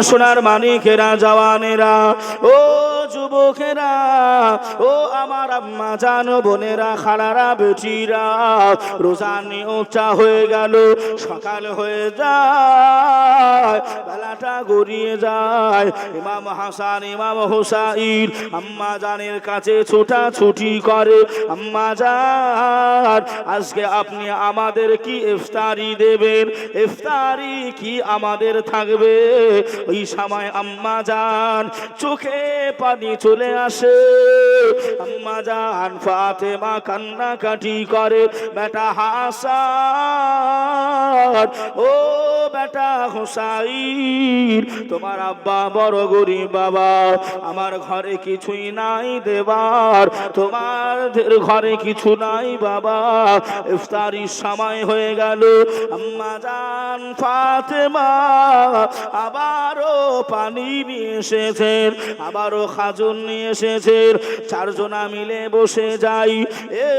সোনার মানিকেরা, জওয়ানেরা, ও যুবকেরা, ও আমার আম্মা জান বোনেরা, খালারা, বেটিরা, রোজা নিয়তটা হয়ে গেল, সকাল হয়ে যায়, বেলাটা গড়িয়ে যায়। ইমাম হাসান, ইমাম হুসাইন আম্মা জানের কাছে ছুটাছুটি করে, আম্মা জান আজকে আপনি আমাদের কি ইফতারি দেবেন, ইফতারি কি আমাদের থাকবে? ওই সময় আম্মা জান চোখে পানি চলে আসে, আম্মা জান ফাতেমা কান্নাকাটি করে, বেটা হাসান, ও বেটা হুসাইন, তোমার আব্বা বড় গরিব বাবা, আমার ঘরে কিছুই নাই দেবার, তোমাদের ঘরে কিছু নাই বাবা, ইফতারির সময় হয়ে গেল। আম্মা জান ফাতেমা আবারও পানি নিয়ে এসেছেন, আবারও খাজুর নিয়ে এসেছেন, চারজনা মিলে বসে যাই,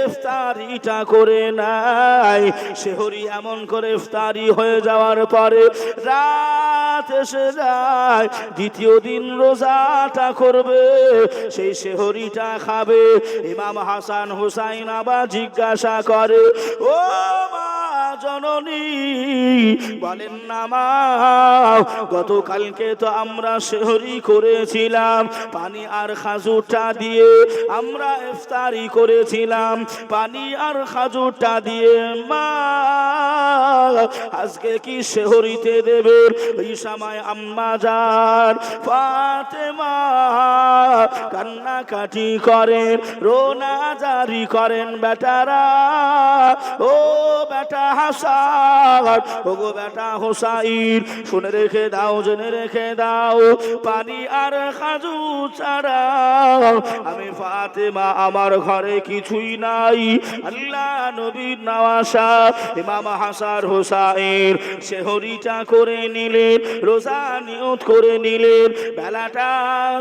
ইফতারিটা করে নাই। সেহরি এমন করে ইফতারি হয়ে যাওয়ার পরে রাত এসে যায়, দ্বিতীয় দিন রোজাটা করবে, সেই সেহরিটা খাবে। ইমাম হাসান হুসাইন আবার জিজ্ঞাসা করে, ও মা জননী, বলেন না মা, গতকালকে তো আমরা সেহরি করেছিলাম পানি আর খাজুরটা দিয়ে, আমরা ইফতারি করেছিলাম পানি আর খাজুরটা দিয়ে, মা আজকে কি সেহরিতে দেবে? ওই সময় আম্মা জান ফাতেমা কান্নাকাটি করেন, রোনা জারি করেন, বেটারা, ও বেটা হাসান, ও গো বেটা হুসাইন, শুনে রেখে দাও, জেনে রেখে দাও, পানি আর খাজুর ছাড়া আমি ফাতেমা আমার ঘরে কিছুই নাই। আল্লাহ নবীর নওয়াসা ইমাম হাসান হুসাইন সেহরিটা করে নিলেন, রোজা নিয়ত করে নিলেন, বেলাটা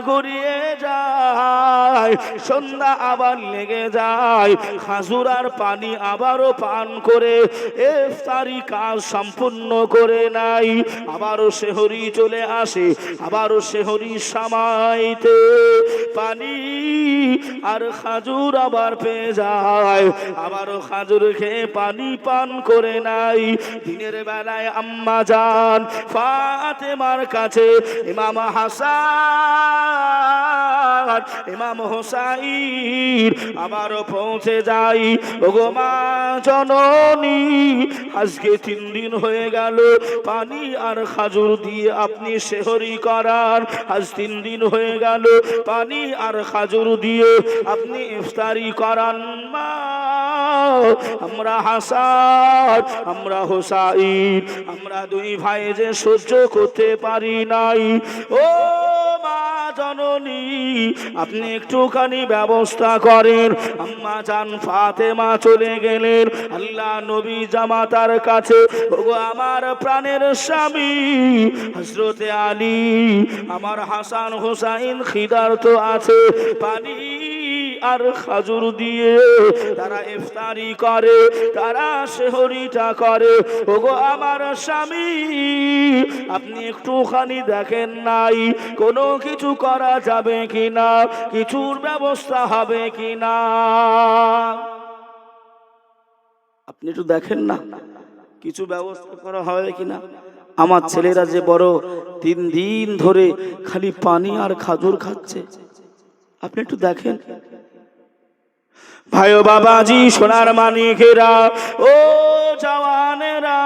গড়িয়ে যায়, সন্ধ্যা আবার লেগে যায়, খাজুর আর পানি আবারও পান করে ইফতারি কাজ সম্পূর্ণ করে নাই, আবারও সেহরি চলে আসে, আবারও সেহরি সময়তে পানি আর খাজুর আবার পেয়ে যায়, আবারও খাজুর খেয়ে পানি পান করে নাই। দিনের বেলায় আম্মা জান ফাতেমার কাছে ইমাম হাসান, ইমাম হুসাইন আবারও পৌঁছে যাই, ওগো মা জননী, আজকে 3 দিন হয়ে গেল পানি আর খাজুর দিয়ে আপনি সেহরি করার, আজ 3 দিন হয়ে গেল পানি আর খাজুর দিয়ে আপনি ইফতারি করান, মা আমরা হাসান, আমরা হুসাইন, আমরা 2 ভাই যে সহ্য করতে পারি নাই, ও মা জননী আপনি একটুখানি ব্যবস্থা করেন। আম্মা জান ফাতেমা চলে গেলেন আল্লাহ নবী জামাতার কাছে, ওগো আমার প্রাণের স্বামী হযরতে আলী, আমার হাসান হুসাইন খিদার্ত আছে, পানি আর খাজুর দিয়ে তারা ইফতারি করে, তারা সেহরিটা করে, ওগো আমার স্বামী আপনি একটুখানি দেখেন নাই কোনো কিছু করা যাবে কিনা, কিছুর ব্যবস্থা হবে কিনা, আপনি একটু দেখেন না কিছু ব্যবস্থা করা হবে কিনা। আমার ছেলেরা যে বড় 3 দিন ধরে খালি পানি আর খাজুর খাচ্ছে, আপনি একটু দেখেন। ভাই ও বাবাজি, সোনার মানিকেরা, ও জওয়ানেরা,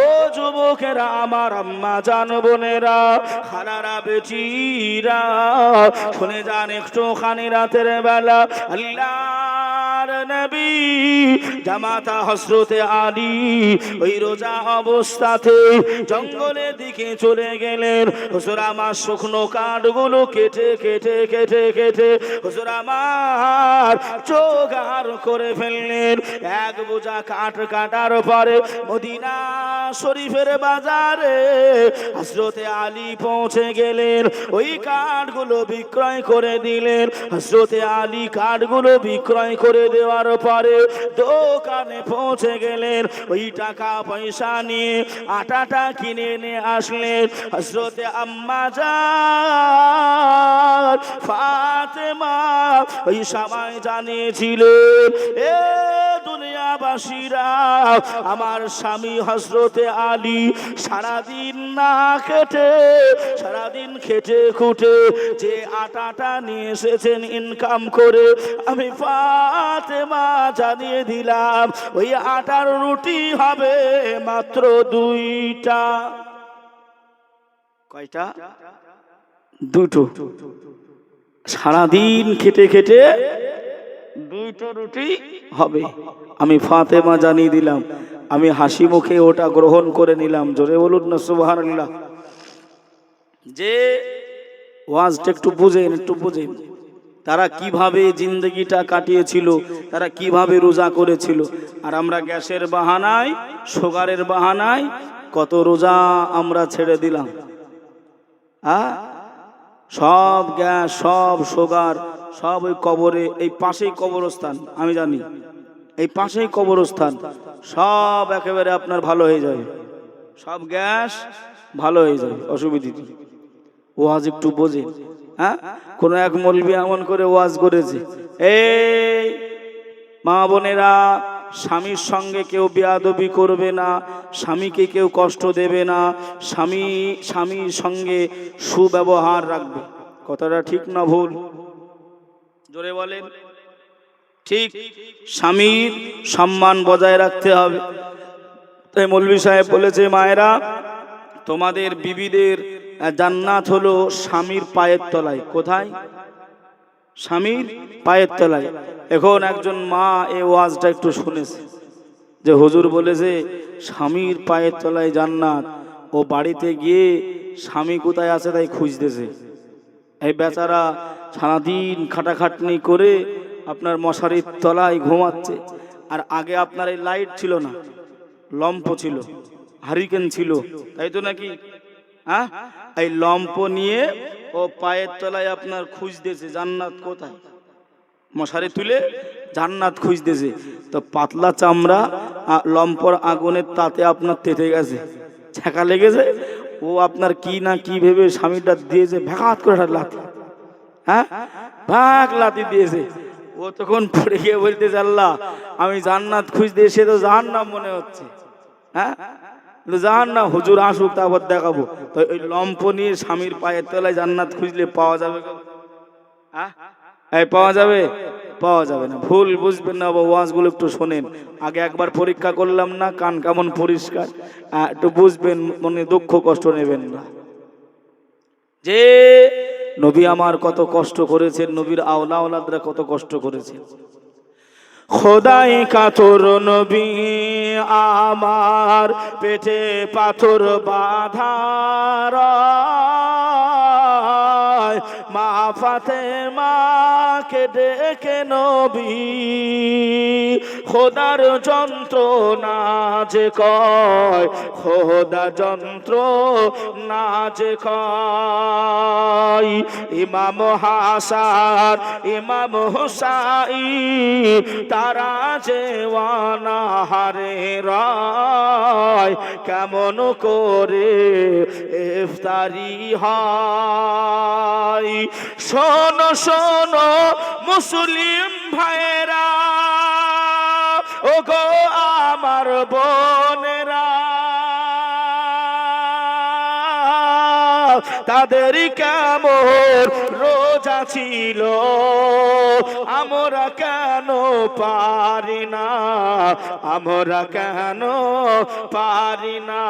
ও যুবকেরা, আমার আম্মা জান বোনেরা, খালারা, বেটিরা, শুনে যান একটুখানি রাতের বেলা আল্লাহর নবী জামাতা হযরতে আলী ওই রোজা অবস্থাতে জঙ্গলের দিকে চলে গেলেন। হুজুর আমার শুকনো কাঠগুলো কেটে কেটে কেটে কেটে হুজুর আমার জোগাড় করে ফেললেন। 1 বোঝা কাঠ কাটার পরে মদিনা শরীফের বাজারে হযরতে আলী পৌঁছে গেলেন। ওই কাঠগুলো বিক্রয় করে দিলেন। হযরতে আলী কাঠগুলো বিক্রয় করে দেওয়া দেওয়ার পরে দোকানে পৌঁছে গেলেন, ওই টাকা পয়সা নিয়ে আটাটা কিনে নিয়ে আসলেন। হযরতে আম্মা জান ফাতেমা ওই সময় জানিয়েছিলেন, এ দুনিয়াবাসীরা, আমার স্বামী হযরতে আলী সারাদিন না খেটে, সারাদিন খেটে খুটে যে আটাটা নিয়ে এসেছেন ইনকাম করে, আমি ফাতেমা জানিয়ে দিলাম ওই আটার রুটি হবে মাত্র 2টা। কয়টা? 2টো। সারাদিন খেটে খেটে 2টো রুটি হবে। আমি ফাতেমা জানিয়ে দিলাম, আমি হাসি মুখে ওটা গ্রহণ করে নিলাম। জোরে বলুন না সুবহানাল্লাহ। যে ওয়াজটা একটু বুঝেন, একটু বুঝেন তারা কিভাবে জিন্দগিটা কাটিয়েছিল, তারা কিভাবে রোজা করেছিল। আর আমরা গ্যাসের বাহানায়, সুগারের বাহানায় কত রোজা আমরা ছেড়ে দিলাম। সব গ্যাস, সব সুগার, সব ওই কবরে, এই পাশেই কবরস্থান, আমি জানি এই পাশেই কবরস্থান, সব একেবারে আপনার ভালো হয়ে যাবে, সব গ্যাস ভালো হয়ে যাবে, অসুবিধা নেই। ওয়াজ একটু বোঝে। কোন এক মৌলবি এমন করে ওয়াজ করেছে, এই মা বোনেরা, স্বামীর সঙ্গে কেউ বেয়াদবি করবে না, স্বামীকে কেউ কষ্ট দেবে না, স্বামীর সঙ্গে সুব্যবহার রাখবে। কথাটা ঠিক না ভুল? জোরে বলেন। ঠিক, স্বামীর সম্মান বজায় রাখতে হবে। তাই মৌলভী সাহেব বলেছে, মায়েরা, তোমাদের বিবিদের জান্নাত হলো স্বামীর পায়ের তলায়। কোথায়? স্বামীর পায়ের তলায়। এখন একজন মা এই ওয়াজটা একটু শুনেছে যে হুজুর বলেছে স্বামীর পায়ের তলায় জান্নাত, ও বাড়িতে গিয়ে স্বামী কোথায় আছে তাই খুঁজতেছে। এই বেচারা সারাদিন খাটাখাটনি করে আপনার মশারির তলায় ঘুমাচ্ছে। আর আগে আপনার এই লাইট ছিল না, লম্প ছিল, হারিকেন ছিল, তাই তো নাকি? এই লম্প নিয়ে ও পায়ের তলায় আপনার খুঁজতেছে জান্নাত কোথায়, মশারি তুলে জান্নাত খুঁজতেছে। তো পাতলা চামড়া, লম্পর আগুনের তাতে আপনার তেতে গেছে, ছ্যাঁকা লেগেছে। ও আপনার কি না কি ভেবে স্বামীটা দিয়েছে ভ্যাঘাত করে লাথি, ভাগ লাথি দিয়েছে। ও তখন পড়ে গিয়ে বলতেছে, আল্লাহ, আমি জান্নাত খুঁজতে এসে তো জাহান্নাম মনে হচ্ছে। জাহান্নাম, হুজুর আসুক তারপর দেখাবো। তো ওই লম্প নিয়ে স্বামীর পায়ের তলায় জান্নাত খুঁজলে পাওয়া যাবে? পাওয়া যাবে? পাওয়া যাবে না। ভুল বুঝবেন না, ওয়াজগুলো একটু শোনেন। আগে একবার পরীক্ষা করলাম না, কান কেমন পরিষ্কার, একটু বুঝবেন, মনে দুঃখ কষ্ট নেবেন না। যে নবী আমার কত কষ্ট করেছেন, নবীর আওলাদরা কত কষ্ট করেছেন। খোদাই কাতর নবী আমার, পেটে পাথর বাঁধার, মা ফাতেমাকে ডেকে নবী খোদার যন্ত্রণা যে কয়, খোদা যন্ত্রণা যে কয়। ইমাম হাসান, ইমাম হুসাইন, তারা যে অনাহারে রয়, কেমন করে ইফতারি হয়। শোনো শোনো মুসলিম ভাইরা, ও গো আমার বোনেরা, তাদের কেমন রোজা ছিল, আমরা কেন পারি না, আমরা কেন পারি না।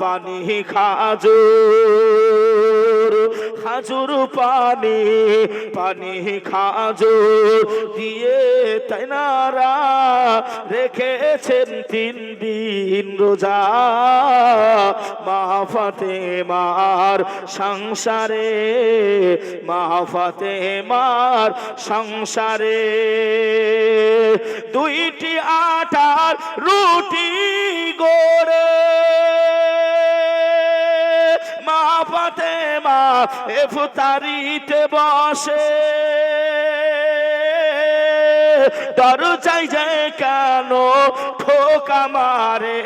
পানি খাজুর, খাজুর পানি, পানি খাজুর দিয়ে তাইনারা রেখেছেন 3 দিন রোজা। মা ফাতেমার সংসারে, মা ফাতেমার সংসারে 2টি আটার রুটি গড়ে মা ফাতেমা ইফতারিতে বসে। দরজায় যে কেন ঠোকা মারে,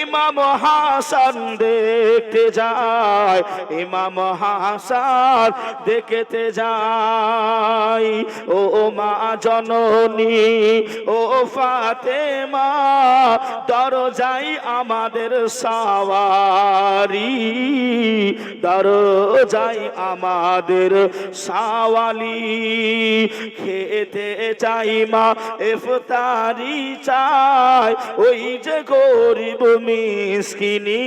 ইমাম হাসান দেখতে যায়, ইমাম হাসান দেখতে যায়। ও মা জননী ও ফাতেমা, দরজায় আমাদের সাওয়ারি, দরজায় আমাদের সাওয়ালি। খেতে চাই মা ইফতারি চাই, ওই যে গরিব মিসকিনি,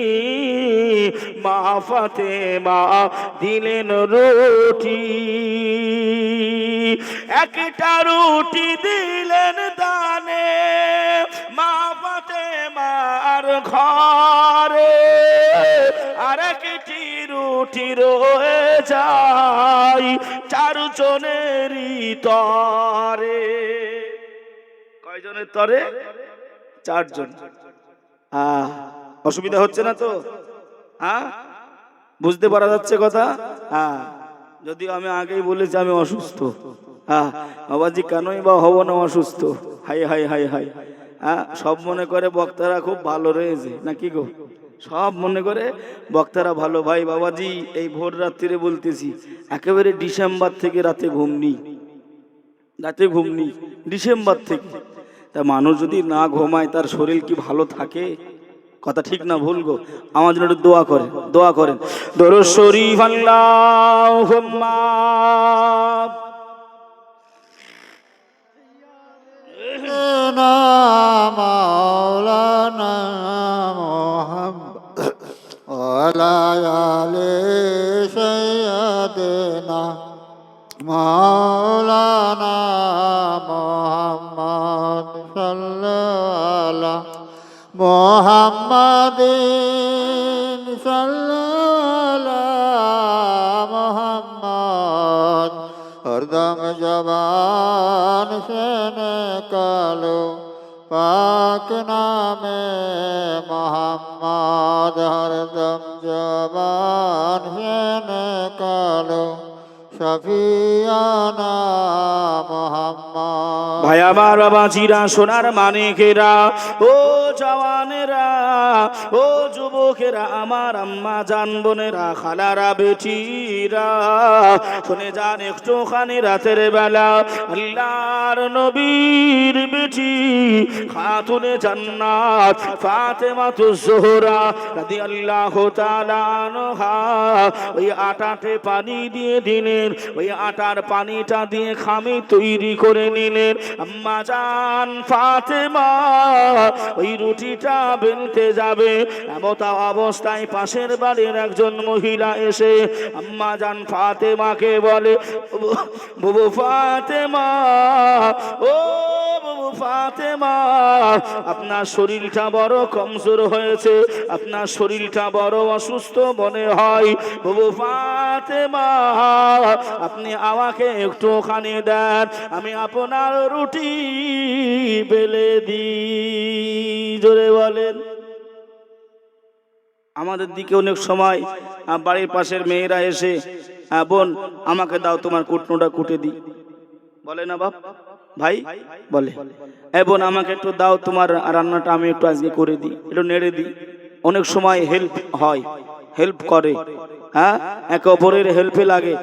মা ফাতেমা দিলেন রুটি, একটা রুটি দিলেন দানে মা ফাতেমার ঘরে, আর একটি রুটি রয়ে যায় চারজনেরই তরে। কয়জনের তরে? চারজন। অসুবিধা হচ্ছে না তো? বুঝতে পারা যাচ্ছে কথা? যদিও আমি আগেই বলেছি আমি অসুস্থ। বাবাজি কেনই বা হব না অসুস্থ? High high high high. সব মনে করে বক্তারা খুব ভালো রয়েছে নাকি গো? সব মনে করে বক্তারা ভালো। ভাই বাবাজি এই ভোর রাত্রিরে বলতেছি, একেবারে ডিসেম্বর থেকে রাতে ঘুম নেই, রাতে ঘুম নেই ডিসেম্বর থেকে। তা মানুষ যদি না ঘুমায় তার শরীর কি ভালো থাকে? কথা ঠিক না ভুল গো? আমার জন্য একটু দোয়া করেন, দোয়া করেন। দরুদ শরীফ আল্লাহুম্মা মাওলানা মুহাম্মদ ওয়ালা আলি সাইয়্যিদিনা মাওলানা মুহাম্মদ সাল্লাল্লাহু মুহাম্মাদিন সাল্লাল্লাহু মুহাম্মদ हरदम जबान से निकालो पाक नामे मोहम्मद, हरदम जबान से निकालो शफियाना मोहम्मद। ভাই আমার বাবাজিরা, সোনার মানিকেরা, ও জওয়ানেরা, ও যুবকেরা, আমার আম্মা জান বোনেরা, খালারা, বেটিরা, শুনে যান একটুখানি রাতের বেলা আল্লাহর নবীর বেটি খাতুনে জান্নাত ফাতেমাতুজ জোহরা রাদিয়াল্লাহু তাআলা আনহা ওই আটাতে পানি দিয়ে দিলেন, ওই আটার পানিটা দিয়ে খামি তৈরি করে নিলেন। আম্মা জান ফাতেমা ওই রুটিটা বেলতে যাবে, এমত অবস্থায় পাশের বাড়ির একজন মহিলা এসে আম্মা জান ফাতেমাকে বলে, বুবু ফাতেমা, ও বুবু ফাতেমা, আপনার শরীরটা বড় কমজোর হয়েছে, আপনার শরীরটা বড় অসুস্থ মনে হয়। বুবু ফাতেমা, আপনি আমাকে একটুখানি দেন, আমি আপনার রুটি বেলে দিই। জোরে বলেন। আমাদের দিকে অনেক সময় বাড়ির পাশের মেয়েরা এসে, বোন আমাকে দাও তোমার কুটনোটা কুটে দিই, বলে না বাপ? ভাই বলে, বোন আমাকে একটু দাও তোমার রান্নাটা আমি একটু আজকে করে দিই, একটু নেড়ে দিই। অনেক সময় হেল্প হয়, হেল্প করে, একে অপরের হেল্পে লাগে।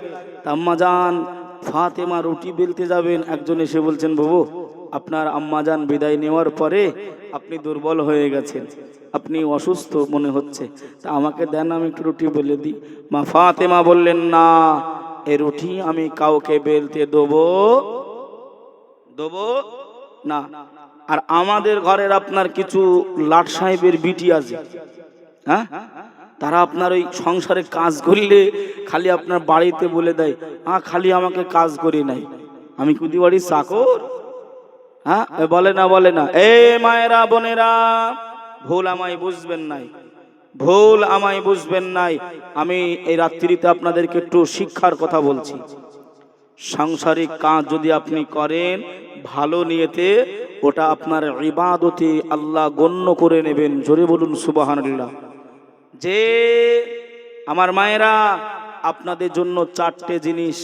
আম্মা জান ফাতেমা রুটি বেলতে যাবেন, একজন এসে বলছেন, বাবু আপনার আম্মাজান বিদায় নেওয়ার পরে আপনি দুর্বল হয়ে গেছেন, আপনি অসুস্থ মনে হচ্ছে, তা আমাকে দেন, আমি একটু রুটি বেলে দিই। মা ফাতেমা বললেন, না, এই রুটি আমি কাউকে বেলতে দেবো না। আর আমাদের ঘরের আপনার কিছু লাট সাহেবের বিটি আছে, তারা আপনার ওই সংসারে কাজ করলে খালি আপনার বাড়িতে বলে দেয়, খালি আমাকে কাজ করি নাই, আমি কুদি বাড়ির চাকর। বলে না, বলে না। মায়েরা বোনেরা, ভুল আমায় বুঝবেন নাই, ভুল আমায় বুঝবেন নাই। আমি এই রাত্রিতে আপনাদেরকে একটু শিক্ষার কথা বলছি। সাংসারিক কাজ যদি আপনি করেন ভালো নিয়তে, ওটা আপনার ইবাদতে আল্লাহ গণ্য করে নেবেন। জোরে বলুন সুবহানাল্লাহ। যে আমার মায়েরা, আপনাদের জন্য 4টে জিনিস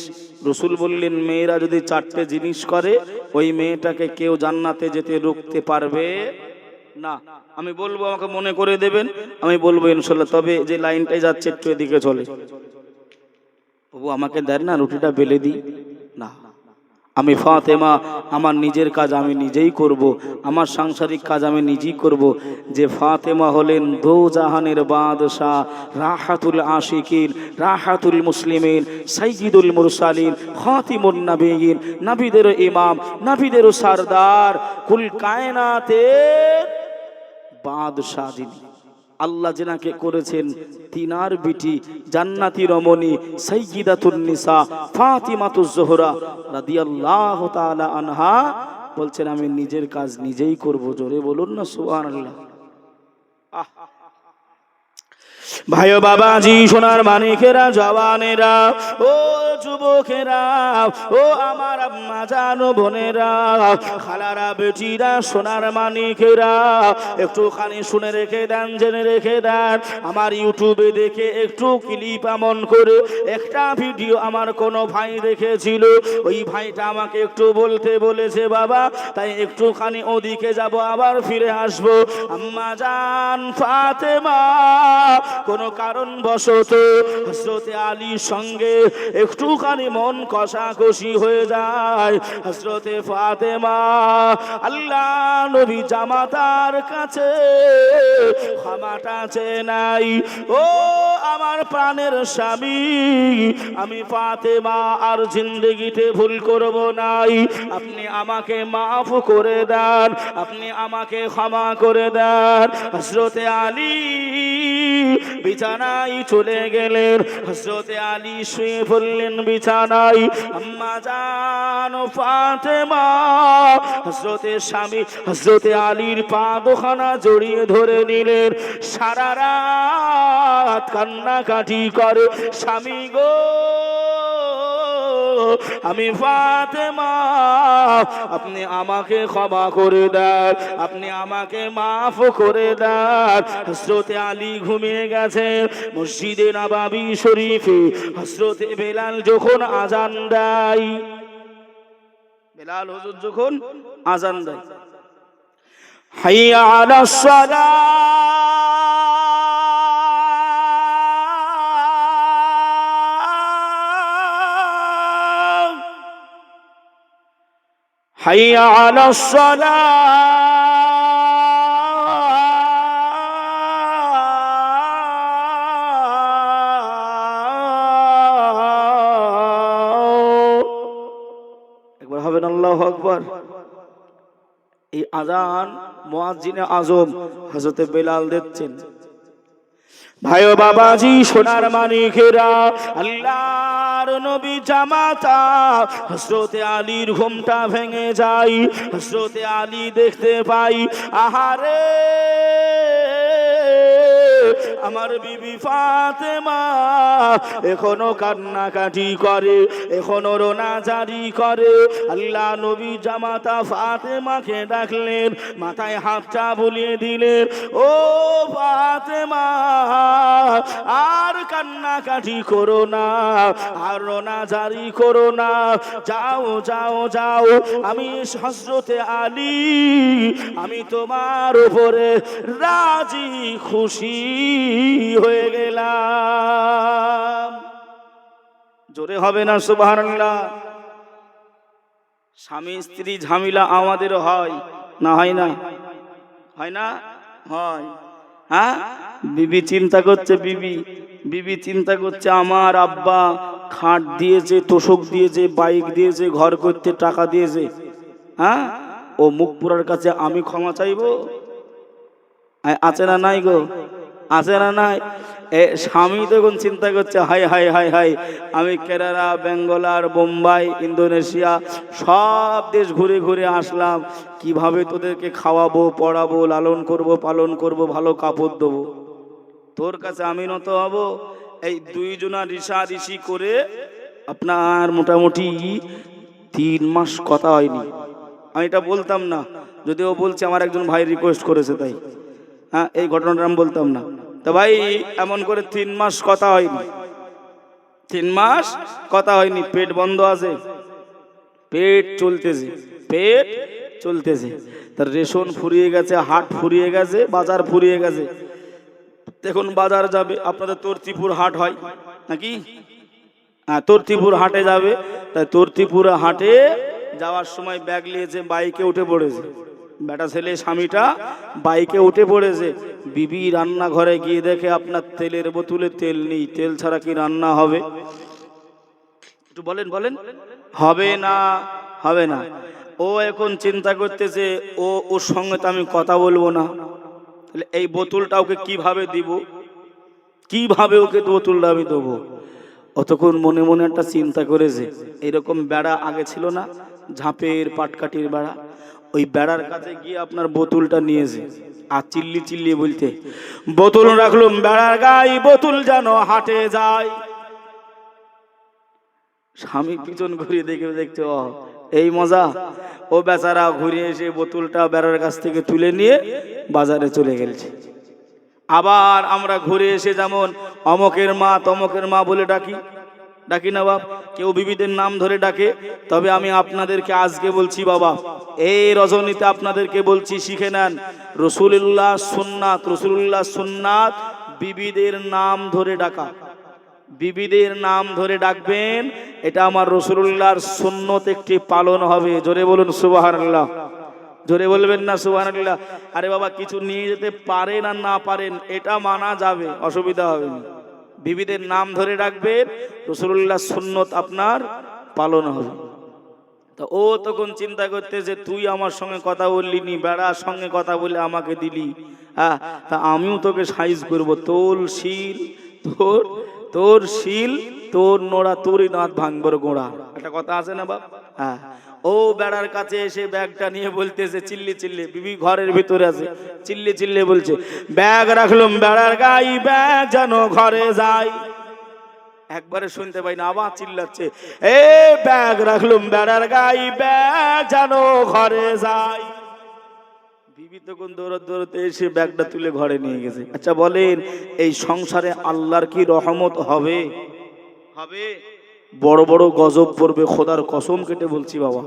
রাসূল বললেন, মেয়েরা যদি 4টে জিনিস করে ওই মেয়েটাকে কেউ জান্নাতে যেতে রুখতে পারবে না। আমি বলবো, আমাকে মনে করে দেবেন, আমি বলবো ইনশাআল্লাহ। তবে যে লাইনটাই যাচ্ছে একটু এদিকে চলে। বাবু আমাকে দেন না, রুটিটা বেলে দিই না। আমি ফাতেমা, আমার নিজের কাজ আমি নিজেই করব, আমার সাংসারিক কাজ আমি নিজেই করব। যে ফাতেমা হলেন দো জাহানের বাদশাহ, রাহাতুল আশিকিন, রাহাতুল মুসলিমিন, সাইয়্যিদুল মুরসালিন, খাতিমুন নবিয়্যিন, নবীদের ইমাম, নবীদের সরদার, কুল কায়নাতের বাদশাহ যিনি, আল্লাহ যেনাকে করেছেন তিনার বিটি জান্নাতি রমণী সাইয়্যিদাতুন নিসা ফাতিমাতুজ জোহরা রাদিয়াল্লাহু তাআলা আনহা বলছেন আমি নিজের কাজ নিজেই করব। জোরে বলুন না সুবহানাল্লাহ। ভাই ও বাবাজি, সোনার মানিকেরা, জওয়ানেরা, ও যুবকেরা, ও আমার আম্মা জান বোনেরা, খালারা, বেটিরা, সোনার মানিকেরা, একটুখানি শুনে রেখে দেন, জেনে রেখে দেন। আমার ইউটিউবে দেখে একটু ক্লিপ এমন করে একটা ভিডিও আমার কোনো ভাই দেখেছিল, ওই ভাইটা আমাকে একটু বলতে বলেছে বাবা, তাই একটুখানি ওদিকে যাব, আবার ফিরে আসবো। আম্মা জান ফাতেমা কোনো কারণবশত হযরতে আলীর সঙ্গে একটুখানি মন কষাকষি হয়ে যায়। হযরতে ফাতেমা আল্লাহ নবী জামাতার কাছে ক্ষমাটা চেয়ে নাই। ও আমার প্রাণের স্বামী, আমি ফাতেমা আর জিন্দেগিতে ভুল করব নাই, আপনি আমাকে মাফ করে দেন, আপনি আমাকে ক্ষমা করে দেন। হযরতে আলী বিছানায় চলে গেলেন, হযরতে আলী শুয়ে পড়লেন বিছানায়। আম্মা জান ফাতেমা হযরতে স্বামী হযরতে আলীর পা দুখানা জড়িয়ে ধরে নিলেন, সারা রাত কান্নাকাটি করে, স্বামী গো আমি ফাতেমা, আপনি আমাকে ক্ষমা করে দেন, আপনি আমাকে মাফ করে দেন। হযরতে আলী ঘুমিয়ে গেছে। মসজিদে নববী শরীফে হযরতে বেলাল যখন আজান দেয়, বেলাল হুজুর যখন আজান দেয়, হাইয়া আলাস সালাহ, হাইয়া আলাস সালাহ, একবার হবেন আল্লাহু আকবার। এই আজান মুয়াজ্জিনে আজম হযরতে বেলাল দিচ্ছেন। ভাই ও বাবাজি, সোনার মানিকেরা, আল্লাহর নবী জামাতা হযরতে আলীর ঘুমটা ভেঙে যায়। হযরতে আলী দেখতে পাই, আহারে আমার বিবি ফাতেমা এখনো কান্নাকাটি করে, এখনো রোনা জারি করে। আল্লাহ নবী জামাতা ফাতেমাকে ডাকলেন, মাথায় হাতটা বুলিয়ে দিলেন, ও ফাতেমা আর কান্নাকাটি করো না, আর রোনা জারি করো না, যাও যাও যাও, আমি হযরতে আলী আমি তোমার উপরে রাজি খুশি হয়ে গেলাম। জোরে হবে না সুবহানাল্লাহ। স্বামী স্ত্রী ঝামেলা আমাদের হয় না, হয় না? হয় না? হয়। হ্যাঁ, বিবি চিন্তা করছে, বিবি চিন্তা করছে আমার আব্বা খাট দিয়েছে, তোষক দিয়েছে, বাইক দিয়েছে, ঘর করতে টাকা দিয়েছে, হ্যাঁ ও মুখ পুরার কাছে আমি ক্ষমা চাইবো? আছে না নাই গো? আছে না নাই? স্বামী তখন চিন্তা করছে, হাই হাই হাই হাই, আমি কেরালা, বেঙ্গলার, বোম্বাই, ইন্দোনেশিয়া সব দেশ ঘুরে ঘুরে আসলাম, কিভাবে তোদেরকে খাওয়াবো, পড়াবো, লালন করব, পালন করব, ভালো কাপড় দেবো, তোর কাছে আমি নত হব? এই দুইজনা রিসারিসি করে আপনার মোটামুটি 3 মাস কথা হয়নি। আমি এটা বলতাম না, যদিও বলছে আমার একজন ভাই রিকোয়েস্ট করেছে, তাই হ্যাঁ এই ঘটনাটা আমি বলতাম না। তো ভাই এমন করে 3 মাস কথা হয়নি। 3 মাস কথা হয়নি, পেট বন্ধ আছে, পেট চলতেছে, পেট চলতেছে। তার রেশন ফুরিয়ে গেছে, হাট ফুরিয়ে গেছে, বাজার ফুরিয়ে গেছে। দেখুন বাজার যাবে, আপনাদের তর্তিপুর হাট হয় নাকি? হ্যাঁ, তর্তিপুর হাটে যাবে। তাই তর্তিপুর হাটে যাওয়ার সময় ব্যাগ নিয়েছে, বাইকে উঠে পড়েছে। বেটা ছেলে স্বামীটা বাইকে উঠে পড়েছে। বিবি রান্নাঘরে গিয়ে দেখে আপনার তেলের বোতলে তেল নেই। তেল ছাড়া কি রান্না হবে? একটু বলেন বলেন। হবে না, হবে না। ও এখন চিন্তা করতেছে, ওর সঙ্গে তো আমি কথা বলবো না, তাহলে এই বোতলটা ওকে কিভাবে দিব, কিভাবে ওকে বোতলটা আমি দেবো। অতক্ষণ মনে মনে একটা চিন্তা করেছে, এরকম বেড়া আগে ছিল না, ঝাঁপের পাটকাঠির বেড়া, ওই বেড়ার কাছে গিয়ে আপনার বোতলটা নিয়েছে আর চিল্লি চিল্লিয়ে বলতে, বোতল রাখলুম বেড়ার গায়ে, বোতল যেন হাটে যায়। স্বামী পিছন ঘুরিয়ে দেখছে, ও এই মজা। ও বেচারা ঘুরে এসে বোতলটা বেড়ার কাছ থেকে তুলে নিয়ে বাজারে চলে গেছে। আবার আমরা ঘুরে এসে যেমন অমকের মা তমকের মা বলে ডাকি, ডাকি না বাপ? কেউ বিবিদের নাম ধরে ডাকে। তবে আমি আপনাদেরকে আজকে বলছি বাবা, এই রজনীতে আপনাদেরকে বলছি, শিখে নেন রাসূলুল্লাহ সুন্নাত, রাসূলুল্লাহ সুন্নাত বিবিদের নাম ধরে ডাকা। বিবিদের নাম ধরে ডাকবেন, এটা আমার রাসূলুল্লাহর সুন্নত, একটি পালন হবে। জোরে বলুন সুবহানাল্লাহ। জোরে বলবেন না সুবহানাল্লাহ? আরে বাবা, কিছু নিয়ে যেতে পারেন আর না পারেন, এটা মানা যাবে, অসুবিধা হবে না। বিবিদের নাম ধরে ডাকবেন, রাসূলুল্লাহ সুন্নত আপনার পালন হবে। তা ও তখন চিন্তা করতে যে, তুই আমার সঙ্গে কথা বললি নি, বেড়ার সঙ্গে কথা বলে আমাকে দিলি, হ্যাঁ, তা আমিও তোকে সাইজ করব। তোর শিল, তোর শিল, তোর নোড়া, তোরই দাঁত ভাঙবর গোড়া, একটা কথা আছে না বাপ? হ্যাঁ। ও বেড়ার কাছে এসে ব্যাগটা নিয়ে বলতেছে, চিল্লি চিল্লি, বিবি ঘরের ভিতরে আছে, চিল্লি চিল্লি বলছে, ব্যাগ রাখলুম বেড়ার গায়ে, ব্যাগ যেন ঘরে যায়। একবারে শুনতে পাই না, আবার চিল্লাচ্ছে, এ ব্যাগ রাখলুম বেড়ার গায়ে, ব্যাগ যেন ঘরে যায়। বিবি তখন দৌড়তে এসে ব্যাগটা তুলে ঘরে নিয়ে গেছে। আচ্ছা বলেন, এই সংসারে আল্লাহর কি রহমত হবে? হবে? বড় বড় গজব পড়বে, খোদার কসম কেটে বলছি বাবা,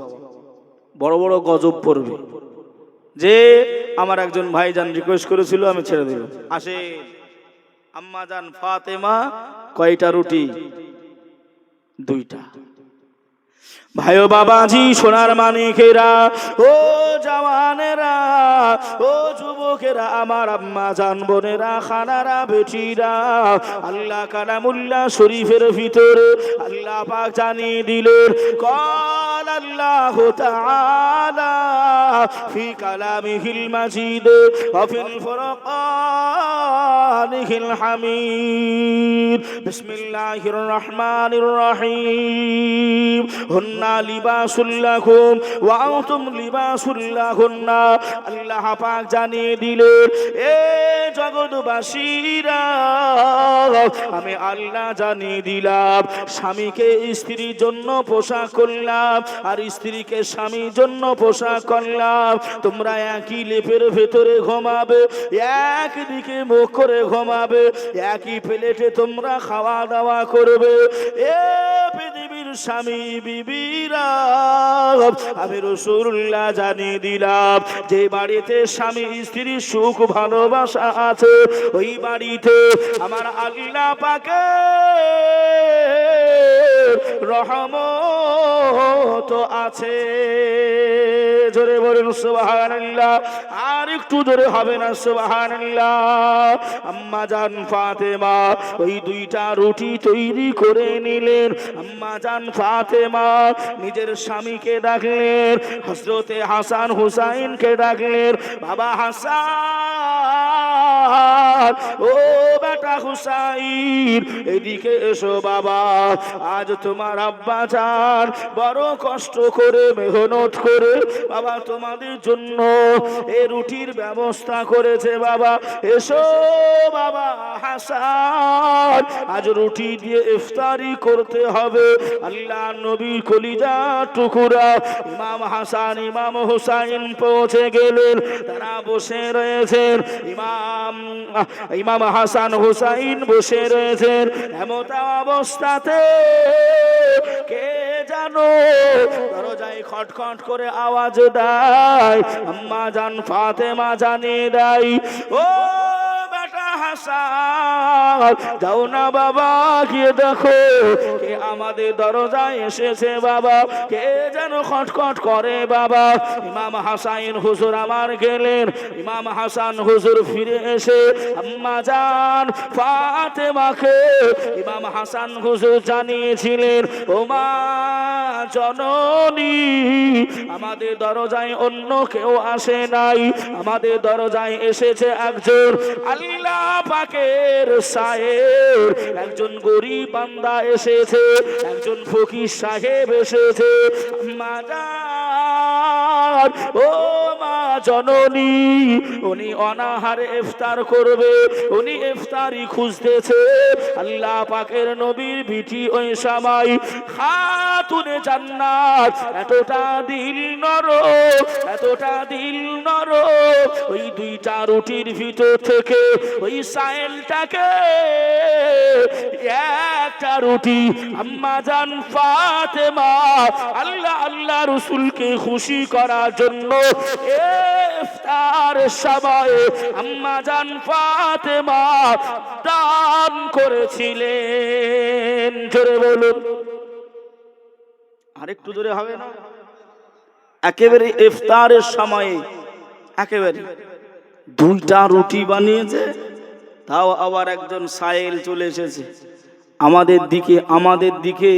বড় বড় গজব পড়বে। যে আমার একজন ভাইজান রিকোয়েস্ট করেছিল, আমি ছেড়ে দিলাম। আসে আম্মা জান ফাতেমা কয়টা রুটি? 2টা। ভাইও বাবাজি, সোনার মানিকেরা, ও জওয়ানেরা, ও যুবকেরা, আমার আম্মা জান বোনেরা, খানারা, বেটিরা, আল্লাহ কালামুল্লাহ শরীফের ভিতরে আল্লাহ পাক জানিয়ে দিলেন, قال الله تعالى في كلامه المجيد وفي الفرقان الحميد بسم الله الرحمن الرحيم هن لباس لكم وأنتم لباس لهن। আল্লাহ পাক জানিয়ে দিলেন, এ জগৎবাসীরা, আমি আল্লাহ জানিয়ে দিলাম, স্বামীকে স্ত্রীর জন্য পোশাক করলাম, আর স্ত্রীকে স্বামীর জন্য পোশাক করলাম। তোমরা একই লেপের ভেতরে ঘুমাবে, একদিকে মুখ করে ঘুমাবে, একই প্লেটে তোমরা খাওয়া দাওয়া করবে। এ পৃথিবীর স্বামী বিবিরা, আমি রাসূলুল্লাহ জানিয়ে দিলাম, যে বাড়িতে স্বামী স্ত্রীর সুখ ভালোবাসা আছে, ওই বাড়িতে আমার আল্লাহ পাকের রহমত আছে। জোরে বলুন সুবহানাল্লাহ। আর একটু জোরে হবে না সুবহানাল্লাহ? আম্মা জান ফাতেমা ওই 2টা রুটি তৈরি করে নিলেন। আম্মা জান ফাতেমা নিজের স্বামীকে ডাকলেন, হযরতে হাসান হুসাইনকে ডাকলেন, বাবা হাসান, ও বেটা হুসাইন, এদিকে এসো বাবা, আজ তোমার আব্বা জান বড় কষ্ট করে মেহনত করে বাবা তোমাদের জন্য এই রুটির রুটির ব্যবস্থা করেছে বাবা। এসো বাবা হাসান, আজ রুটি দিয়ে ইফতারি করতে হবে। আল্লাহ নবী কলিজা টুকুরা ইমাম হাসান ইমাম হুসাইন পৌঁছে গেলেন, তারা বসে রয়েছেন। ইমাম হাসান হুসাইন বসে রয়েছেন। এমত অবস্থাতে কে জানো দরজায় খটখট করে আওয়াজ দেয়, আম্মা জান ফাতেমা জানিয়ে দেয়, ও বেটা হাসান যাও না বাবা, গিয়ে দেখো কে আমাদের দরজায় এসেছে বাবা, কে যেন খটখট করে বাবা। ইমাম হাসান হুজুর আমার গেলেন। ইমাম হাসান হুজুর ফিরে এসে আম্মা জান ফাতেমাকে ইমাম হাসান হুজুর জানিয়েছিলেন, ও মা জননী, আমাদের দরজায় অন্য কেউ আসে নাই, আমাদের দরজায় এসেছে একজন আল্লাহ পাকের সাহেব, একজন গরিব বান্দা এসেছে, একজন ফকির সাহেব এসেছে। আম্মা জান, ও মা জননী, উনি অনাহারে ইফতার করবে, উনি ইফতারি খুঁজতেছে। আল্লাহ পাকের নবীর বিটি ওই সময় খাতুনে জান্নাত, এতটা দিল নরম, এতটা দিল নরম, ওই দুইটা রুটির ভিতর থেকে ওই সাইলটাকে একটা রুটি আম্মা জান ফাতেমা আল্লাহ রাসূলকে খুশি করার জন্য ইফতারের সময় আম্মা জান ফাতেমা দান করেছিলেন। জোরে বলুন, আরেকটু জোরে হবে না? একেবারে ইফতারের সময়ে একেবারে দুইটা রুটি বানিয়েছে, তাও আবার একজন সাইল চলে এসেছে আমাদের দিকে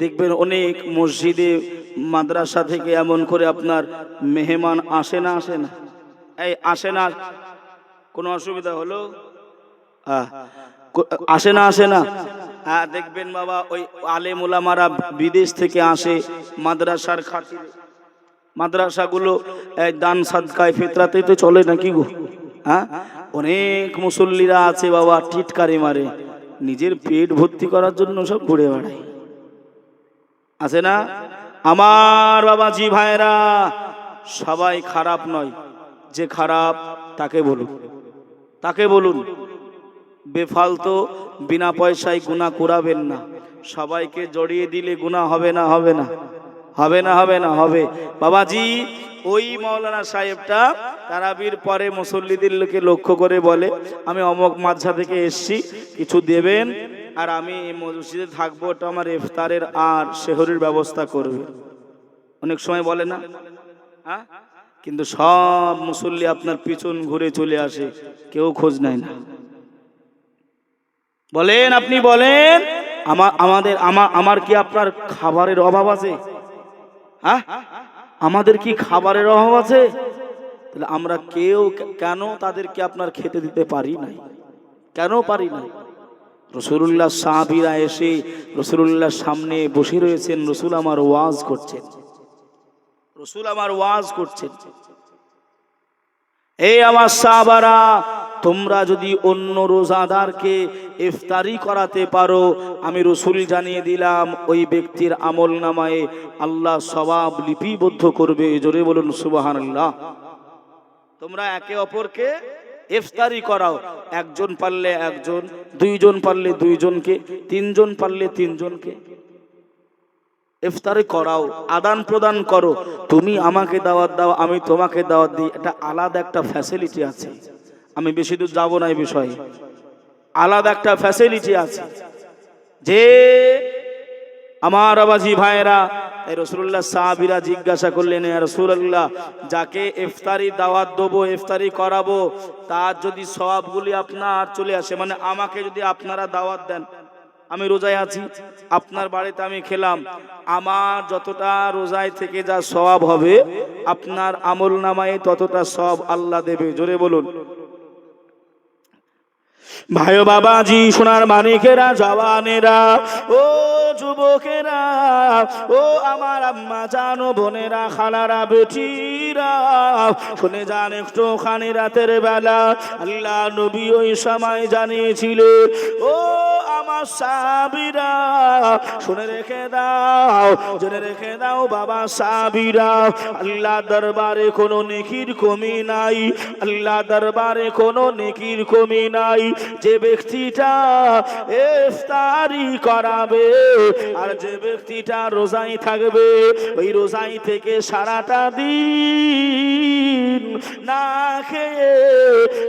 দেখবেন অনেক মসজিদে মাদ্রাসা থেকে এমন করে আপনার মেহমান আসে না এই আসে না, কোনো অসুবিধা হলো আসে না দেখবেন বাবা, ওই আলেম ওলামারা বিদেশ থেকে আসে মাদ্রাসার খাতিরে। মাদ্রাসাগুলো দান সাদকায় ফিতরাতে তো চলে নাকি গো? হ্যাঁ, অনেক মুসল্লিরা আছে বাবা, টিটকারি মারে, নিজের পেট ভর্তি করার জন্য সব ঘুরে বেড়ায়, আছে না? আমার বাবাজি ভাইরা, সবাই খারাপ নয়, যে খারাপ তাকে বলুন, বেফালতু বিনা পয়সায় গুনাহ করাবেন না। সবাইকে জড়িয়ে দিলে গুনাহ হবে না? হবে বাবাজি। ওই মাওলানা সাহেবটা তারাবির পরে মুসল্লিদেরকে লক্ষ্য করে বলে, আমি অমুক মাদ্রাসা থেকে এসেছি, কিছু দেবেন, আর আমি এই মসজিদে থাকবো, ওটা আমার ইফতারের আর সেহরির ব্যবস্থা করবে। অনেক সময় বলে না, হ্যাঁ, কিন্তু সব মুসল্লি আপনার পিছন ঘুরে চলে আসে, কেউ খোঁজ নেয় না। বলেন, আপনি বলেন, আমার কি আপনার খাবারের অভাব আছে? হ্যাঁ, আমাদের কি খাবারের অভাব আছে? তাহলে আমরা কেউ কেন তাদেরকে আপনার খেতে দিতে পারি নাই? কেন পারি নাই? রাসূলুল্লাহ সাহাবীরা এসে রাসূলুল্লাহর সামনে বসে রয়েছেন, রাসূল আমার ওয়াজ করছেন। এই আমার সাহাবারা, তোমরা যদি অন্য রোজাদারকে ইফতারি করাতে পারো, আমি রাসূল জানিয়ে দিলাম ওই ব্যক্তির আমলনামায় আল্লাহ সওয়াব লিপিবদ্ধ করবে। জোরে বলুন সুবহানাল্লাহ। তোমরা একে অপরকে ইফতারি করাও, একজন পারলে একজন, দুইজন পারলে দুইজনকে, তিনজন পারলে তিনজনকে ইফতারি করাও, আদান প্রদান করো। তুমি আমাকে দাওয়াত দাও, আমি তোমাকে দাওয়াত দিই, এটা আলাদা একটা ফ্যাসিলিটি আছে। আমি বেশি দূর যাব না, এই বিষয়ে আলাদা একটা ফ্যাসিলিটি আছে। যে আমার আবাজি ভাইরা, রাসূলুল্লাহ সাহাবীরা জিজ্ঞাসা করলেন, ইয়া রাসূলুল্লাহ, যাকে ইফতারি দাওয়াত দেবো, ইফতারি করাবো, তার যদি সওয়াবগুলি আপনার চলে আসে, মানে আমাকে যদি আপনারা দাওয়াত দেন, আমি রোজায় আছি, আপনার বাড়িতে আমি খেলাম, আমার যতটা রোজায় থেকে যা সওয়াব হবে, আপনার আমলনামায় ততটা সওয়াব আল্লাহ দেবে। জোরে বলুন। ভাই ও বাবাজি, সোনার মানিকেরা, জওয়ানেরা, ও যুবকেরা, ও আমার আম্মা জানো, বোনেরা, খালারা, বেটিরা, শুনে যান একটুখানি। রাতের বেলা আল্লাহ নবী ওই সময় জানিয়েছিলেন, ও আমার সাহাবীরা শুনে রেখে দাও, জেনে রেখে দাও বাবা সাহাবীরা, আল্লাহ দরবারে কোনো নেকির কমি নাই, আল্লাহ দরবারে কোনো নেকির কমি নাই। যে ব্যক্তিটা ইফতারি করাবে আর যে ব্যক্তিটা রোজাই থাকবে, ওই রোজাই থেকে সারাটা দিন না খেয়ে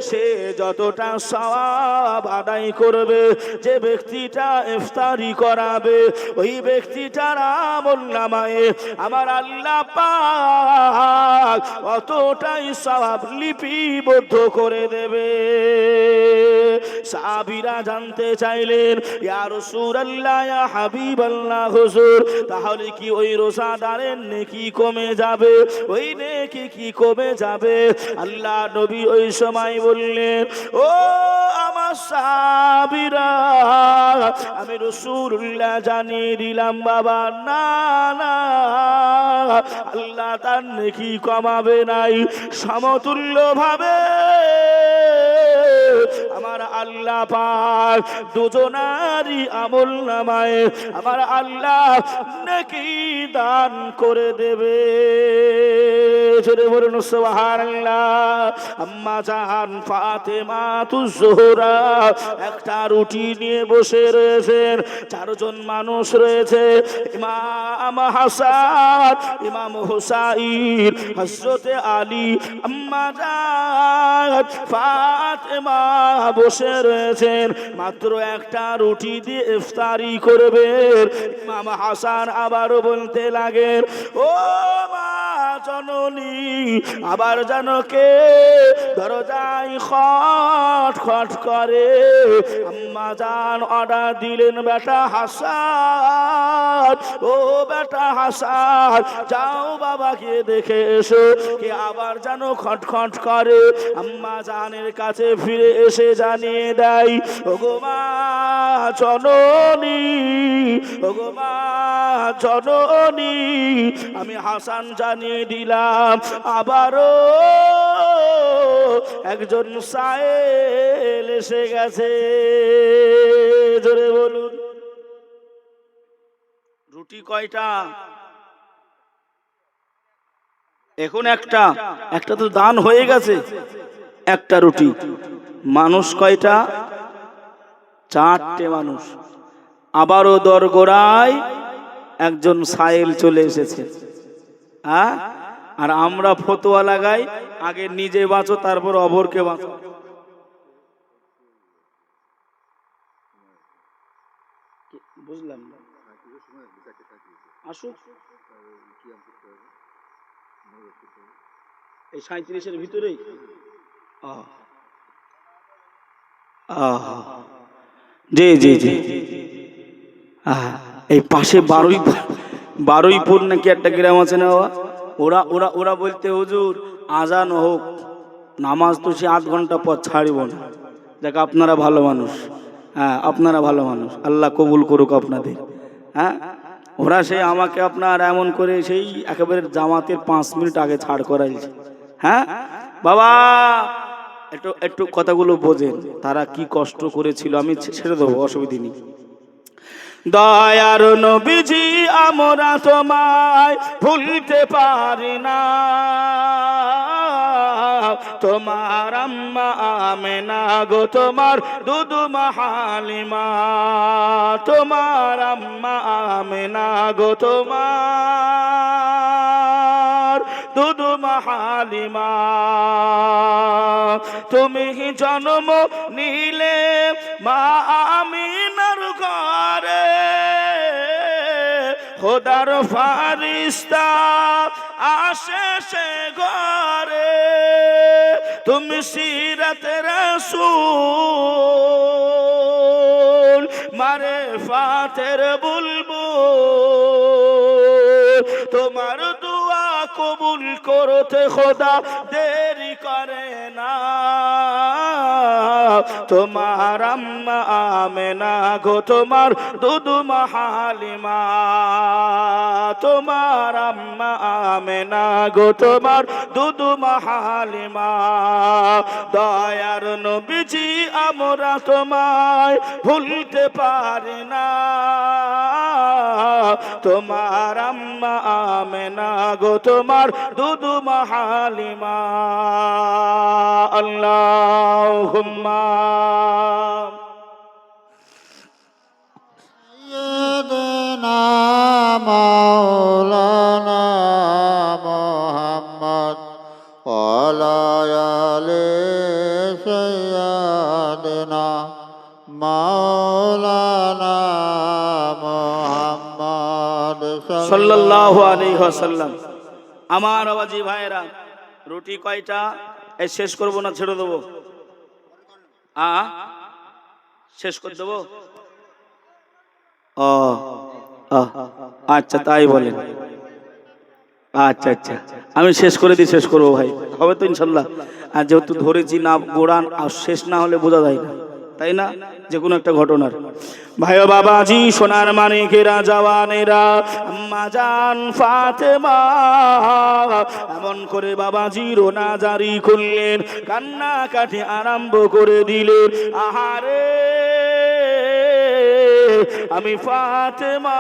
সে যতটা সওয়াব আদায় করবে, যে ব্যক্তিটা ইফতারি করাবে ওই ব্যক্তিটার আমলনামায়ে আমার আল্লাহ পাক অতটাই সওয়াব লিপিবদ্ধ করে দেবে। সাহাবীরা জানতে চাইলেন, ইয়া রাসূলুল্লাহ, ইয়া হাবিবাল্লাহ, হুজুর তাহলে কি ওই রোজাদারের নেকি কমে যাবে? ওই নেকি কি কমে যাবে? আল্লাহ নবী ওই সময় বললেন, ও আমার সাহাবীরা, আমি রাসূলুল্লাহ জানিয়ে দিলাম বাবা, না না, আল্লাহ তার নেকি কমাবে নাই, সমতুল্য ভাবে আমার আল্লাহ পাক দুজনারই আমলনামায়ে আমার আল্লাহ নেকি দান করে দেবে। জোরে বলুন সুবহানাল্লাহ। আম্মা জান ফাতেমা তুজ-জোহরা একটা রুটি নিয়ে বসে রয়েছেন, চারজন মানুষ রয়েছে, ইমাম হাসান, ইমাম হুসাইন, হযরতে আলী, আম্মা জান ফাতেমা বসে রয়েছেন। মাত্র একটা রুটি দিয়ে ইফতারি করবেন। ইমাম হাসান আবারও বলতে লাগেন, ও মা জননী, আবার যেন কে দরজায় খট খট করে। আম্মা জান অর্ডার দিলেন, বেটা হাসান, ও বেটা হাসান, যাও বাবাকে দেখে এসো, কে আবার যেন খট খট করে। আম্মা জানের কাছে ফিরে এসে জানিয়ে দেয়, ওগো মা জননী, ওগো মা জননী, আমি হাসান জানিয়ে দিলাম, আবারও একজন সায়েল এসে গেছে। জোরে বলুন। রুটি কয়টা? এখন একটা, একটা তো দান হয়ে গেছে, একটা রুটি। মানুষ কয়টা? চারটে মানুষ। আবারও দরগোড়ায় একজন সায়েল চলে এসেছে। হ্যাঁ, আর আমরা ফতোয়া লাগাই, আগে নিজে বাঁচো তারপর অপরকে বাঁচো। বুঝলাম না, আসুক এই 37-এর ভিতরেই। জি জি জি, এই পাশে বারুইপুর নাকি একটা গ্রাম আছে না, ওরা ওরা ওরা বলতে, হুজুর আজান হোক, নামাজ তো সে 8 ঘন্টা পর ছাড়িব না। দেখ আপনারা ভালো মানুষ, হ্যাঁ আপনারা ভালো মানুষ, আল্লাহ কবুল করুক আপনাদের। হ্যাঁ, ওরা সেই আমাকে আপনার এমন করে সেই একেবারে জামাতের 5 মিনিট আগে ছাড় করাইছে। হ্যাঁ বাবা, একটু একটু কথাগুলো বোঝেন, তারা কি কষ্ট করেছিল। আমি ছেড়ে দেবো, অসুবিধা নেই। দয়ার নবীজি, আমরা তোমায় ভুলতে পারি না, তোমার আম্মা আমেনা গো, তোমার দুদুমা হালিমা, তোমার আম্মা আমেনা গো, তোমার দুদুমা হালিমা, তুমি জন্ম নিলে মা আমিনার ঘরে, খোদার ফারিস্তা আসে সে ঘরে, তুমি সিরাতে রাসূল মারে ফাতের বুলবুল, তোমার দুয়া কবুল করতে খোদা দেরি করে না, তোমার আম্মা আমেনা গো তোমার দুধমা হালিমা, তোমার আম্মা আমেনা গো তোমার দুধমা হালিমা। দয়ার নবীজি আমরা তোমায় ভুলতে পারি না, তোমার আম্মা আমেনা গো তোমার দুধমা হালিমা। আল্লাহুম্মা সাইয়্যিদিনা মাওলানা মুহাম্মদ ওয়া আলা আলি সাইয়্যিদিনা মাওলানা মুহাম্মদ সাল্লাল্লাহু আলাইহি ওয়াসাল্লাম। আমার আওয়াজি ভাইরা, রুটি কয়টা? এই শেষ করব না ছেড়ে দেবো? শেষ করে দেবো? ও আচ্ছা, তাই বলেন। আচ্ছা আচ্ছা, আমি শেষ করে দিই, শেষ করবো ভাই, হবে তো ইনশাল্লাহ। আর যেহেতু ধরেছি না গোড়ান, আর শেষ না হলে বোঝা যায় না, তাই না? যে কোনো একটা ঘটনার। ভাই ও বাবাজি, সোনার মানিকেরা, জওয়ানেরা, আম্মা জান ফাতেমা এমন করে বাবাজি রোনা জারি করলেন, কান্নাকাটি আরম্ভ করে দিলেন। আহারে আমি ফাতেমা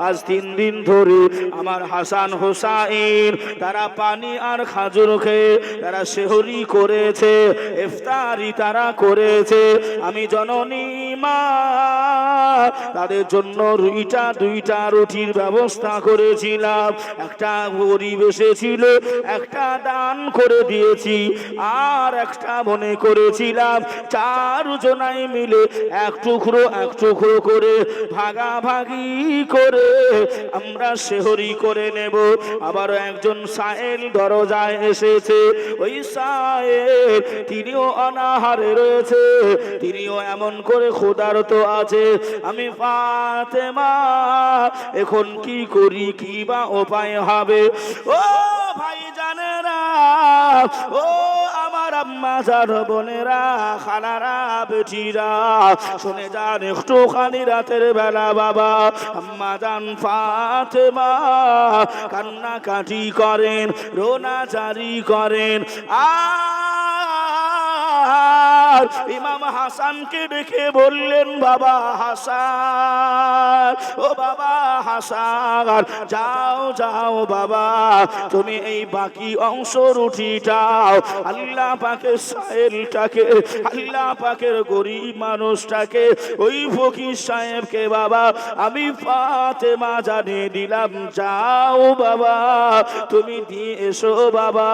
আজ 3 দিন ধরে আমার হাসান হোসাইন তারা পানি আর খাজুর খেয়ে তারা সেহরি করেছে, ইফতারি তারা করেছে। আমি জননী মা তাদের জন্য 2টা রুটির ব্যবস্থা করেছিলাম। একটা গরিব এসেছিল, একটা দান করে দিয়েছি, আর একটা মনে করেছিলাম 4 জনাই মিলে এক টুকরো করে ভাগাভাগি করে আমরা সেহরি করে নেব। আবার একজন সায়েল দরজায় এসেছে, ওই সায়েল তিনিও অনাহারে রয়েছে, তিনিও এমন করে ক্ষুধার্ত আছে। আমি ফাতেমা এখন কি করি, কি বা উপায় হবে? ও ভাই জানেরা, ও আমার আম্মা জান বোনেরা, খালারা, বেটিরা, শুনে যান একটুখানি রাতের বেলা বাবা আম্মা জান ফাতেমা কান্নাকাটি করেন, রোনা জারি করেন। আর ইমাম হাসানকে ডেকে বললেন, বাবা হাসান, ও বাবা হাসান, যাও যাও বাবা, তুমি এই বাকি অংশ রুটিটাও আল্লাহ পাকের সাহেলটাকে, আল্লাহ পাকের গরিব মানুষটাকে, ওই ফকির সাহেবকে বাবা আমি ফাতেমা জানিয়ে দিলাম, যাও বাবা তুমি দিয়ে এসো বাবা।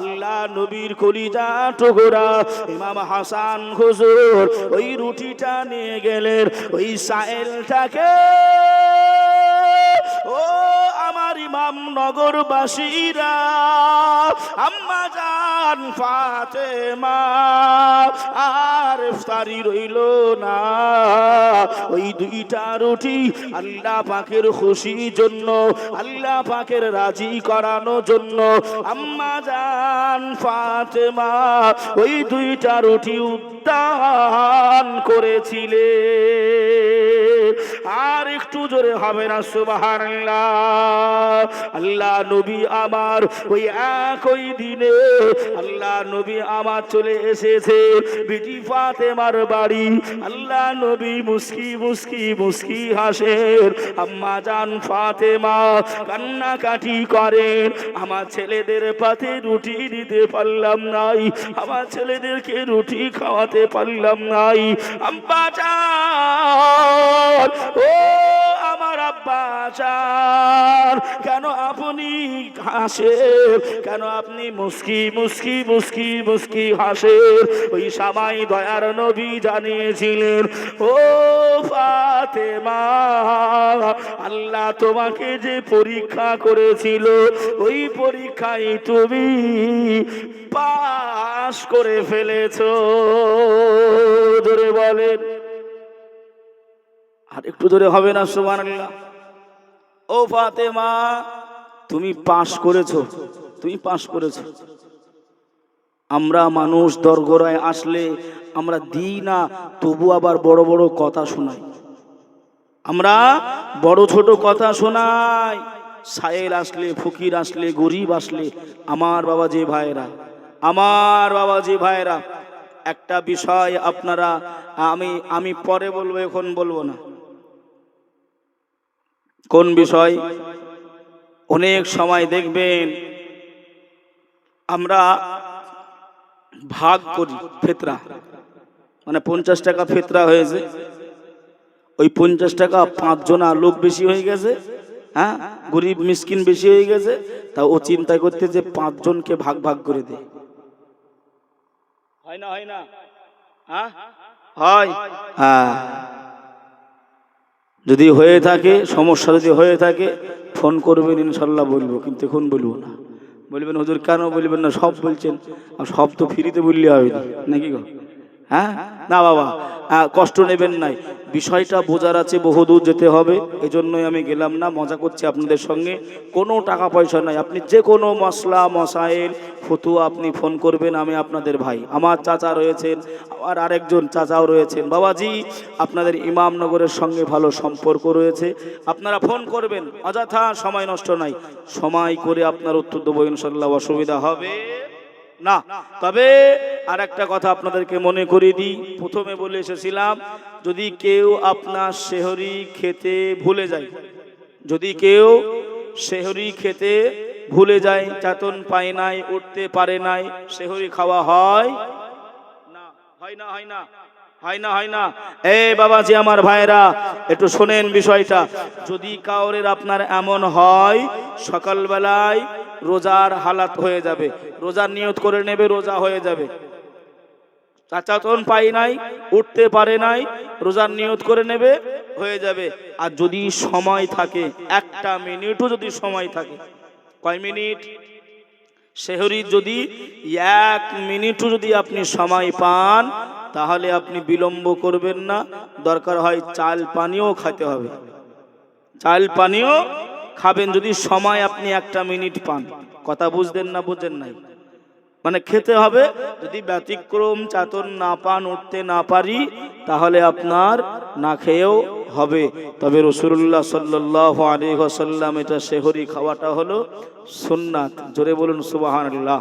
আল্লাহ নবীর কলিজা টুকরা ইমাম হাসান হুজুর ওই রুটিটা নিয়ে গেলেন ওই সাহেলটাকে। ও আমার ইমাম নগরবাসীরা, আম্মা জান ফাতেমা আর ইফতারি রইল না, ওই 2টা রুটি আল্লাহ পাকের খুশির জন্য, আল্লাহ পাকের রাজি করানোর জন্য আম্মা জান ফাতেমা ওই 2টা রুটি উদ্যান করেছিলেন। আর একটু জোরে হবে না সুবহানাল্লাহ। আল্লাহ নবী আমার ওই একই দিনে আল্লাহ নবী আমার চলে এসেছে বিটি ফাতেমার বাড়ি। আল্লাহ নবী মুস্কি মুস্কি মুস্কি হাসেন, আম্মা জান ফাতেমা কান্নাকাটি করেন, আমার ছেলেদের পাতে রুটি দিতে পারলাম নাই, আমার ছেলেদেরকে রুটি খাওয়াতে পারলাম নাই। আম্মা জান, ও আমার আব্বা জান, কেন আপনি হাসেন, কেন আপনি মুস্কি মুস্কি মুস্কি মুস্কি হাসেন? ওই সময় দয়ার নবী জানিয়েছিলেন, ও ফাতেমা, আল্লাহ তোমাকে যে পরীক্ষা করেছিল ওই পরীক্ষায় তুমি পাস করে ফেলেছো। ধরে বলেন, আর একটু ধরে হবে না সুবহানাল্লাহ। ও ফাতেমা, তুমি পাস করেছো, তুমি পাস করেছো। আমরা মানুষ দরগোড়ায় আসলে আমরা দিই না, তবু আবার বড় বড় কথা শোনাই। আমরা বড় ছোট কথা শোনাই। সায়েল আসলে, ফকির আসলে, গরিব আসলে, আমার বাবা যে ভাইরা, আমার বাবা যে ভাইরা, একটা বিষয় আপনারা, আমি পরে বলবো, এখন বলবো না। কোন বিষয়? অনেক সময় দেখবেন আমরা ভাগ করি ফিতরা, মানে 50 টাকা ফিতরা হয়েছে, ওই 50 টাকা 5 জনা লোক বেশি হয়ে গেছে, হ্যাঁ, গরিব মিসকিন বেশি হয়ে গেছে, তা ও চিন্তা করতে যে 5 জনকে ভাগ ভাগ করে দে। হয় না? হয় না? হ্যাঁ হয়। হ্যাঁ, যদি হয়ে থাকে, সমস্যা যদি হয়ে থাকে ফোন করবেন, ইনশাল্লাহ বলবো, কিন্তু এখন বলবো না। বলবেন হুজুর কেন বলবেন না? সব বলছেন, আর সব তো ফ্রিতে বললে হবে নাকি গো? হ্যাঁ, না বাবা, কষ্ট নেবেন নাই, বিষয়টা বোঝার আছে, বহুদূর যেতে হবে, এজন্যই আমি গেলাম না। মজা করছি আপনাদের সঙ্গে, কোনো টাকা পয়সা নাই। আপনি যে কোনো মশলা মশাইল ফতুয়া আপনি ফোন করবেন, আমি আপনাদের ভাই। আমার চাচা রয়েছেন, আমার আরেকজন চাচাও রয়েছেন। বাবাজি, আপনাদের ইমামনগরের সঙ্গে ভালো সম্পর্ক রয়েছে, আপনারা ফোন করবেন, অযথা সময় নষ্ট নাই, সময় করে আপনার উত্তর দেবো ইনশাল্লাহ, অসুবিধা হবে না। তবে আর একটা কথা আপনাদেরকে মনে করিয়ে দিই, প্রথমে বলে এসেছিলাম, যদি কেউ আপনার সেহরি খেতে ভুলে যায়, যদি কেউ সেহরি খেতে ভুলে যায়, চাতন পায় নাই, উঠতে পারে নাই, সেহরি খাওয়া হয় না? হয় না? হয় না? হয় না? হয় না? বাবাজি, আমার ভাইরা, একটু শোনেন বিষয়টা। যদি কাউরের আপনার এমন হয়, সকালবেলায় রোজার হালাত হয়ে যাবে, রোজার নিয়ত করে নেবে, রোজা হয়ে যাবে, চাচাতন পাই নাই, উঠতে পারে নাই, রোজার নিয়ত করে নেবে, হয়ে যাবে। আর যদি সময় থাকে, 1 মিনিটও যদি সময় থাকে, কয় মিনিট? সেহরির যদি 1 মিনিটও যদি আপনি সময় পান, তাহলে আপনি বিলম্ব করবেন না, দরকার হয় চাল পানিও খেতে হবে, চাল পানিও খাবেন, যদি সময় আপনি 1 মিনিট পান। কথা বুঝলেন না? বুঝেন নাই? মানে খেতে হবে, যদি ব্যতিক্রম চাতন না পান, উঠতে না পারি, তাহলে আপনার না খেয়েও হবে। তবে রাসূলুল্লাহ সাল্লাল্লাহু আলাইহি ওয়াসাল্লাম এটা সেহরি খাওয়াটা হলো সুন্নাত। জোরে বলুন সুবহানাল্লাহ।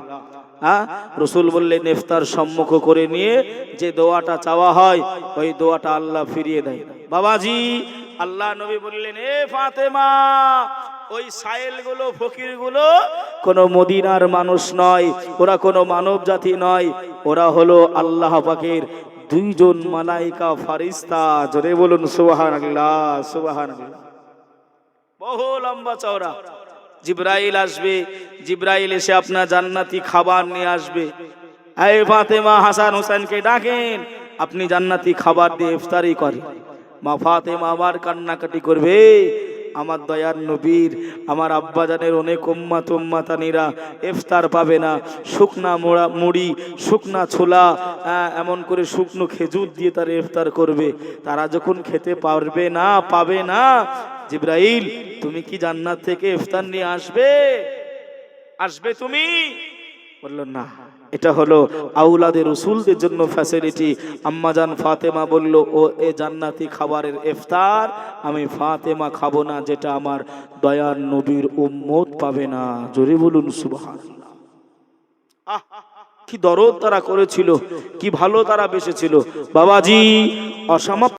হ্যাঁ, রাসূল বললেন ইফতার সম্মুখ করে নিয়ে যে দোয়াটা চাওয়া হয়, ওই দোয়াটা আল্লাহ ফিরিয়ে দেয়। বাবাজি, আল্লাহ নবী বললেন, এ ফাতেমা, ওই সায়েল গুলো, ফকির গুলো কোনো মদিনার মানুষ নয়, ওরা কোনো মানব জাতি নয়, ওরা হলো আল্লাহ পাকের 2 জন মালাইকা ফারিস্তা। জোরে বলুন সুবহানাল্লাহ, সুবহানাল্লাহ। বহু লম্বা চওড়া। জিবরাইল আসবে, জিবরাইল এসে আপনার জান্নাতি খাবার নিয়ে আসবে। এই ফাতেমা, হাসান হোসেনকে ডাকেন, আপনি জান্নাতি খাবার দিয়ে ইফতারি করেন। মা ফাতেমা আবার কান্নাকাটি করবে, আমার দয়ার নবীর, আমার আব্বাজানের অনেক উম্মাতানিরা ইফতার পাবে না, শুকনা মুড়ি, শুকনা ছোলা, এমন করে শুকনো খেজুর দিয়ে তারা ইফতার করবে, তারা যখন খেতে পারবে না, পাবে না, জিবরাইল তুমি কি জান্নাত থেকে ইফতার নিয়ে আসবে? আসবে তুমি? বলল না, এটা হলো আউলাদে রাসূলদের জন্য ফ্যাসিলিটি। আম্মাজান ফাতেমা বলল, ও এ জান্নাতি খাবারের ইফতার আমি ফাতেমা খাবো না, যেটা আমার দয়ার নবীর উম্মত পাবে না। জোরে বলুন সুবহানাল্লাহ। আহ, কি দরদ তারা করেছিল, কি ভালো তারা বেসেছিল। বাবাজি, অসমাপ্ত